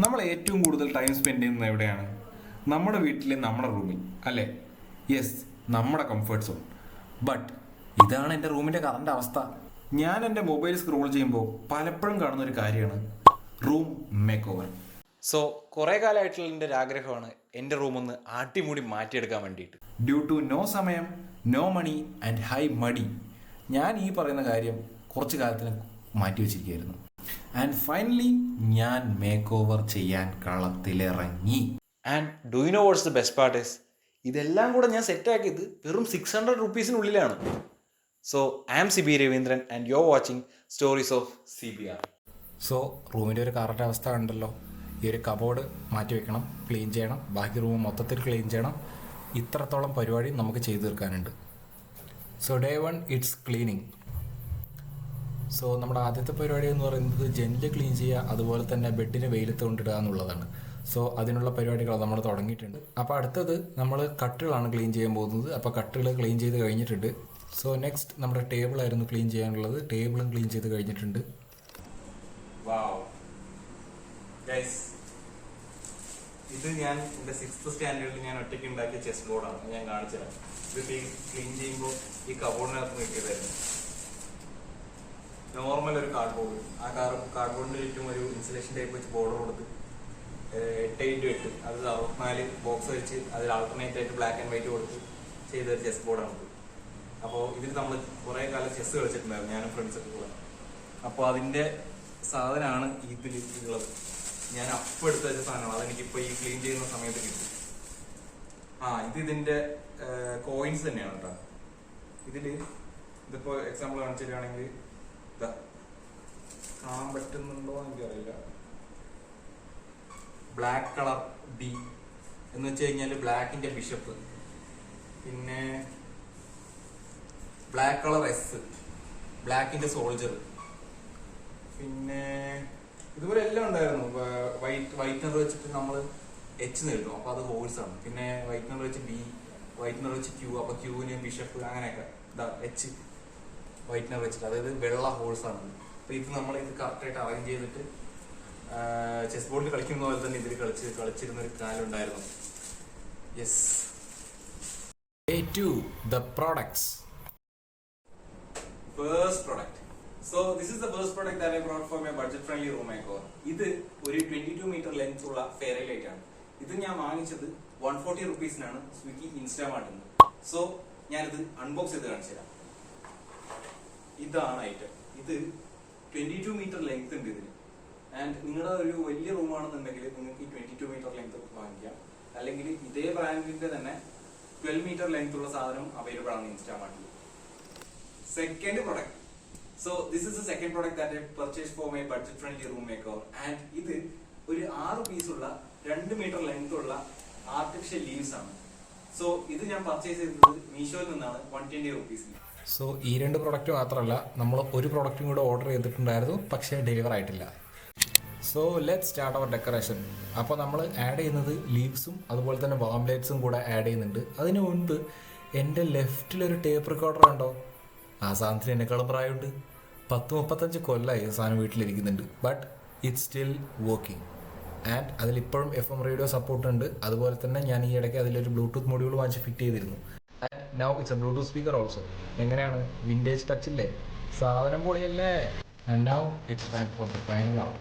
നമ്മൾ ഏറ്റവും കൂടുതൽ ടൈം സ്പെൻഡ് ചെയ്യുന്നത് എവിടെയാണ്? നമ്മുടെ വീട്ടിലെ നമ്മുടെ റൂമിൽ അല്ലേ? യെസ്, നമ്മുടെ കംഫർട്ട് സോൺ. ബട്ട് ഇതാണ് എൻ്റെ റൂമിൻ്റെ കറണ്ട് അവസ്ഥ. ഞാൻ എൻ്റെ മൊബൈൽ സ്ക്രോൾ ചെയ്യുമ്പോൾ പലപ്പോഴും കാണുന്ന ഒരു കാര്യമാണ് റൂം മേക്ക് ഓവർ. സോ കുറേ കാലമായിട്ടുള്ള എൻ്റെ ഒരു ആഗ്രഹമാണ് എൻ്റെ റൂമൊന്ന് ആട്ടിമൂടി മാറ്റിയെടുക്കാൻ വേണ്ടിയിട്ട്. ഡ്യൂ ടു നോ സമയം, നോ മണി ആൻഡ് ഹൈ മടി, ഞാൻ ഈ പറയുന്ന കാര്യം കുറച്ച് കാലത്തിന് മാറ്റി വെച്ചിരിക്കുകയായിരുന്നു. ആൻഡ് ഫൈനലി ഞാൻ മേക്ക് ഓവർ ചെയ്യാൻ കളത്തിലിറങ്ങി. And do you know what's the best part is, ഇതെല്ലാം കൂടെ ഞാൻ സെറ്റാക്കിയത് വെറും 600 റുപ്പീസിനുള്ളിലാണ്. So I am CB Raveendran and you are watching stories of CBR. So റൂമിൻ്റെ ഒരു കറക്റ്റ് അവസ്ഥ ഉണ്ടല്ലോ. ഈ ഒരു കബോർഡ് മാറ്റി വെക്കണം, ക്ലീൻ ചെയ്യണം, ബാക്കി റൂം മൊത്തത്തിൽ ക്ലീൻ ചെയ്യണം. ഇത്രത്തോളം പരിപാടി നമുക്ക് ചെയ്തു തീർക്കാനുണ്ട്. So day 1 it's cleaning. So നമ്മുടെ ആദ്യത്തെ പരിപാടി എന്ന് പറയുന്നത് ജനല് ക്ലീൻ ചെയ്യുക, അതുപോലെ തന്നെ ബെഡിന് വെയിലത്ത് കൊണ്ടിടുക എന്നുള്ളതാണ്. സോ അതിനുള്ള പരിപാടികൾ നമ്മൾ തുടങ്ങിയിട്ടുണ്ട്. അപ്പോൾ അടുത്തത് നമ്മൾ കട്ടുകളാണ് ക്ലീൻ ചെയ്യാൻ പോകുന്നത്. അപ്പോൾ കട്ടുകൾ ക്ലീൻ ചെയ്ത് കഴിഞ്ഞിട്ടുണ്ട്. സോ നെക്സ്റ്റ് നമ്മുടെ ടേബിളായിരുന്നു ക്ലീൻ ചെയ്യാനുള്ളത്. ടേബിളും ക്ലീൻ ചെയ്ത് കഴിഞ്ഞിട്ടുണ്ട്. ഇത് ഞാൻ എൻ്റെ 6th സ്റ്റാൻഡേർഡിൽ ഞാൻ ഒറ്റയ്ക്ക് ഉണ്ടാക്കിയ ചെസ് ബോർഡാണ്. ഞാൻ കാണിച്ചത്. ഇത് ക്ലീൻ ചെയ്യുമ്പോൾ ഈ കബോർഡിനകത്ത് നിൽക്കിയതായിരുന്നു. നോർമൽ ഒരു കാർഡ്ബോർഡ്. ആ കാർഡ്ബോർഡിൻ്റെ ചുറ്റും ഒരു ഇൻസുലേഷൻ ടൈപ്പ് വെച്ച് ബോർഡർ കൊടുത്ത് 8x8 അത് 64 ബോക്സ് വെച്ച് അതിൽ ആൾട്ടർനേറ്റ് ആയിട്ട് ബ്ലാക്ക് ആൻഡ് വൈറ്റ് കൊടുത്ത് ചെയ്തൊരു ചെസ് ബോർഡാണ്. അപ്പോൾ ഇതിൽ നമ്മൾ കുറേ കാലം ചെസ് കളിച്ചിട്ടുണ്ടായിരുന്നു, ഞാനും ഫ്രണ്ട്സൊക്കെ കൂടെ. അപ്പോൾ അതിൻ്റെ സാധനമാണ് ഇതിൽ ഉള്ളത്. ഞാൻ അപ്പം എടുത്ത് വെച്ച സാധനമാണ്. അതെനിക്കിപ്പോൾ ഈ ക്ലീൻ ചെയ്യുന്ന സമയത്ത് കിട്ടി. ഇതിൻ്റെ കോയിൻസ് തന്നെയാണ് കേട്ടോ. ഇതിപ്പോൾ എക്സാമ്പിൾ കാണിച്ചിട്ടാണെങ്കിൽ ഇതാ കാണാൻ പറ്റുന്നുണ്ടോ എനിക്കറിയില്ല. ബ്ലാക്ക് കളർ B എന്ന് വെച്ച് കഴിഞ്ഞാൽ ബ്ലാക്കിന്റെ ബിഷപ്പ്, പിന്നെ ബ്ലാക്ക് കളർ S ബ്ലാക്കിന്റെ സോൾജർ, പിന്നെ ഇതുപോലെ എല്ലാം ഉണ്ടായിരുന്നു. വൈറ്റ്നർ വെച്ചിട്ട് നമ്മൾ H എഴുതും, അപ്പൊ അത് ഹോൾസ് ആണ്. പിന്നെ വൈറ്റ്നർ വെച്ച് B, വൈറ്റ്നർ വെച്ച് Q, അപ്പൊ Qന് ബിഷപ്പ്, അങ്ങനെയൊക്കെ. ഇതാ H വൈറ്റ്നർ വെച്ചിട്ട്, അതായത് വെള്ള ഹോൾസ് ആണ്. അപ്പൊ ഇത് നമ്മൾ ഇത് കറക്റ്റായിട്ട് അറേഞ്ച് ചെയ്തിട്ട് ചെസ് ബോർഡിൽ കളിക്കുന്ന പോലെ തന്നെ ഇതിൽ കളിച്ചിരുന്ന ഒരു കാലം ഉണ്ടായിരുന്നു. Yes. Day 2 the products. First product. So this is the first product that I brought for my budget friendly room makeover. ഇത് ഒരു 22 മീറ്റർ ലെങ്ത് ഉള്ള ഫെയറി ലൈറ്റ് ആണ്. ഇത് ഞാൻ വാങ്ങിച്ചത് 140 റുപ്പീസിനാണ് സ്വിഗ്ഗി ഇൻസ്റ്റാമാർട്ടിൽ നിന്ന്. സോ ഞാനിത് അൺബോക്സ് ചെയ്ത് കാണിച്ചു തരാം. ഇതാണ് ഐറ്റം. ഇത് 22 മീറ്റർ ലെങ്ത് ഉണ്ട് ഇതിന്. ആൻഡ് നിങ്ങളുടെ ഒരു വലിയ റൂമാണെന്നുണ്ടെങ്കിൽ നിങ്ങൾക്ക് ഈ 22 മീറ്റർ ലെങ്ത് വാങ്ങിക്കാം. അല്ലെങ്കിൽ ഇതേ ബ്രാൻഡിന്റെ തന്നെ 12 മീറ്റർ ലെങ്ത് ഉള്ള സാധനം അവൈലബിൾ ആണ് ഇൻസ്റ്റാമാർട്ടിൽ. Second product. So this is the second product that I purchased for my budget friendly room makeover. And ഇത് ഒരു 6 പീസുള്ള 2 മീറ്റർ ലെങ്ത് ഉള്ള ആർട്ടിഫിഷ്യൽ ലീവ്സ് ആണ്. സോ ഇത് ഞാൻ പർച്ചേസ് ചെയ്തത് മീഷോയിൽ നിന്നാണ് 120 റുപ്പീസിന്. സോ ഈ 2 പ്രൊഡക്റ്റ് മാത്രമല്ല, നമ്മൾ ഒരു പ്രൊഡക്റ്റും കൂടെ ഓർഡർ ചെയ്തിട്ടുണ്ടായിരുന്നു, പക്ഷേ ഡെലിവർ ആയിട്ടില്ല. So let start our decoration. അപ്പോൾ നമ്മൾ ആഡ് ചെയ്യുന്നത് ലീവ്സും അതുപോലെ തന്നെ വാം ലൈറ്റ്സും കൂടെ ആഡ് ചെയ്യുന്നുണ്ട്. അതിന് മുൻപ് എൻ്റെ ലെഫ്റ്റിലൊരു ടേപ്പ് റെക്കോർഡർ ഉണ്ടോ? ആ സാധനത്തിന് എന്നെക്കാളും പ്രായമുണ്ട്. 10-35 കൊല്ലമായി ആ സാധനം വീട്ടിലിരിക്കുന്നുണ്ട്. But it's still working. And അതിലിപ്പോഴും FM റേഡിയോ സപ്പോർട്ട് ഉണ്ട്. അതുപോലെ തന്നെ ഞാൻ ഈ ഇടയ്ക്ക് അതിലൊരു ബ്ലൂടൂത്ത് മൊഡ്യൂൾ വാങ്ങിച്ച് ഫിറ്റ് ചെയ്തിരുന്നു. And now it's a bluetooth speaker also. എങ്ങനെയാണ്? വിൻറ്റേജ് ടച്ച് ഇല്ലേ? സാധനം പൊളിയല്ലേ? And now it's time for the final out.